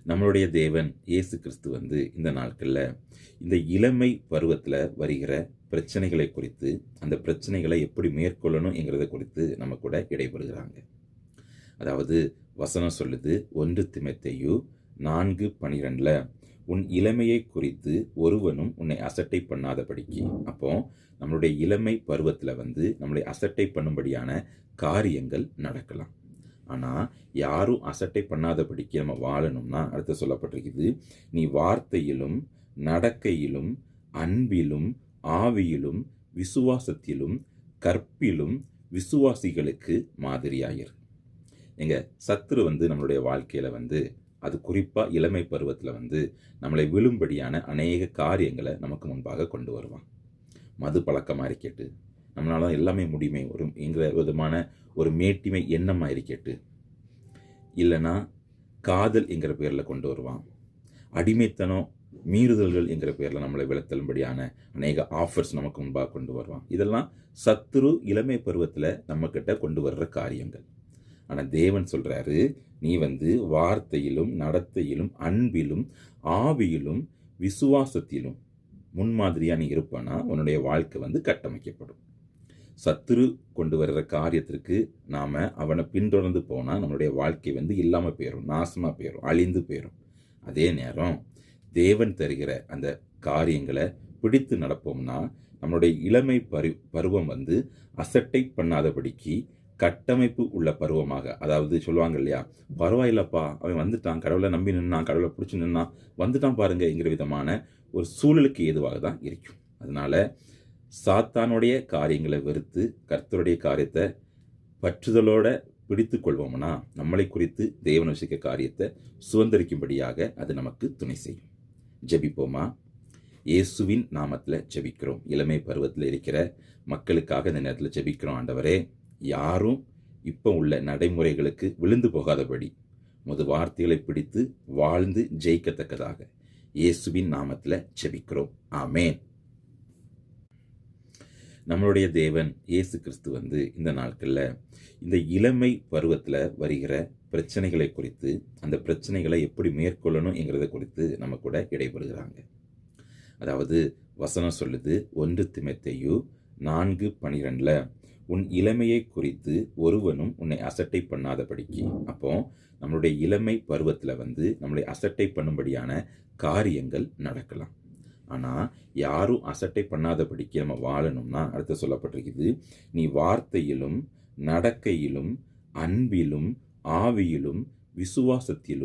நம்மளுடைய தேவன் இயேசு கிறிஸ்து இந்த நாட்களில் இந்த இளமை பருவத்தில் வருகிற பிரச்சனைகளை குறித்து, அந்த பிரச்சனைகளை எப்படி மேற்கொள்ளணுங்கிறத குறித்து நம்ம கூட இடைபெறுகிறாங்க. அதாவது வசனம் சொல்லுது, 1 தீமோத்தேயு 4:12 உன் இளமையை குறித்து ஒருவனும் உன்னை அசட்டை பண்ணாதபடிக்கு. அப்போ நம்மளுடைய இளமை பருவத்தில் நம்மளை அசட்டை பண்ணும்படியான காரியங்கள் நடக்கலாம். ஆனால் யாரும் அசட்டை பண்ணாதபடிக்கு நம்ம வாழணும்னா அடுத்து சொல்லப்பட்டிருக்குது, நீ வார்த்தையிலும் நடக்கையிலும் அன்பிலும் ஆவியிலும் விசுவாசத்திலும் கற்பிலும் விசுவாசிகளுக்கு மாதிரியாயிரு. எங்க சத்துரு நம்மளுடைய வாழ்க்கையில அது குறிப்பாக இளமை பருவத்தில் நம்மளை விழும்படியான அநேக காரியங்களை நமக்கு முன்பாக கொண்டு வருவான். மது பழக்கமாக இருக்கட்டு, நம்மளால எல்லாமே முடியுமே என்கிற விதமான ஒரு மேட்டிமை எண்ணமாக இருக்கட்டு, இல்லைன்னா காதல் என்கிற பேரில் கொண்டு வருவான். அடிமைத்தனம் மீறுதல்கள் என்கிற பேரில் நம்மளை விளத்தலும்படியான அநேக ஆஃபர்ஸ் நமக்கு முன்பாக கொண்டு வருவான். இதெல்லாம் சத்துரு இளமை பருவத்தில் நம்மக்கிட்ட கொண்டு வர்ற காரியங்கள். ஆனால் தேவன் சொல்கிறாரு, நீ வார்த்தையிலும் நடத்தையிலும் அன்பிலும் ஆவியிலும் விசுவாசத்திலும் முன்மாதிரியாக நீ இருப்பானா உன்னுடைய வாழ்க்கை கட்டமைக்கப்படும். சத்துரு கொண்டு வர்ற காரியத்திற்கு நாம் அவனை பின்தொடர்ந்து போனால் நம்மளுடைய வாழ்க்கை இல்லாமல் போயிடும், நாசமாக போயிடும், அழிந்து போயிடும். அதே நேரம் தேவன் தருகிற அந்த காரியங்களை பிடித்து நடப்போம்னா நம்மளுடைய இளமை பருவம் அசட்டை பண்ணாதபடிக்கு கட்டமைப்பு உள்ள பருவமாக, அதாவது சொல்லுவாங்க இல்லையா, பரவாயில்லப்பா அவன் வந்துட்டான், கடவுளை நம்பி நின்னான், கடவுளை பிடிச்சி நின்னான், வந்துட்டான் பாருங்கிற விதமான ஒரு சூழலுக்கு ஏதுவாக தான் இருக்கும். அதனால சாத்தானுடைய காரியங்களை வெறுத்து கர்த்தருடைய காரியத்தை பற்றுதலோட பிடித்து கொள்வோம்னா நம்மளை குறித்து தேவன் வசிக்க காரியத்தை சுதந்திரிக்கும்படியாக அது நமக்கு துணை செய்யும். ஜெபிப்போமா. இயேசுவின் நாமத்தில் ஜெபிக்கிறோம். இளமை பருவத்தில் இருக்கிற மக்களுக்காக இந்த நேரத்தில் ஜெபிக்கிறோம். ஆண்டவரே, யாரும் இப்போ உள்ள நடைமுறைகளுக்கு விழுந்து போகாதபடி முது வார்த்தைகளை பிடித்து வாழ்ந்து ஜெயிக்கத்தக்கதாக இயேசுவின் நாமத்தில் ஜெபிக்கிறோம். ஆமேன். நம்மளுடைய தேவன் இயேசு கிறிஸ்து இந்த நாட்களில் இந்த இளமை பருவத்தில் வருகிற பிரச்சனைகளை குறித்து, அந்த பிரச்சனைகளை எப்படி மேற்கொள்ளணுங்கிறத குறித்து நம்ம கூட இடைபெறுகிறாங்க. அதாவது வசனம் சொல்லுது, 1 தீமோத்தேயு 4:12 உன் இளமையை குறித்து ஒருவனும் உன்னை அசட்டை பண்ணாதபடிக்கு. அப்போ நம்மளுடைய இளமை பருவத்தில் நம்மளை அசட்டை பண்ணும்படியான காரியங்கள் நடக்கலாம். ஆனால் யாரும் அசட்டை பண்ணாதபடிக்கு நம்ம வாழணும்னா அடுத்து சொல்லப்பட்டிருக்குது, நீ வார்த்தையிலும் நடக்கையிலும் அன்பிலும் ஆவியிலும் விசுவாசத்திலும்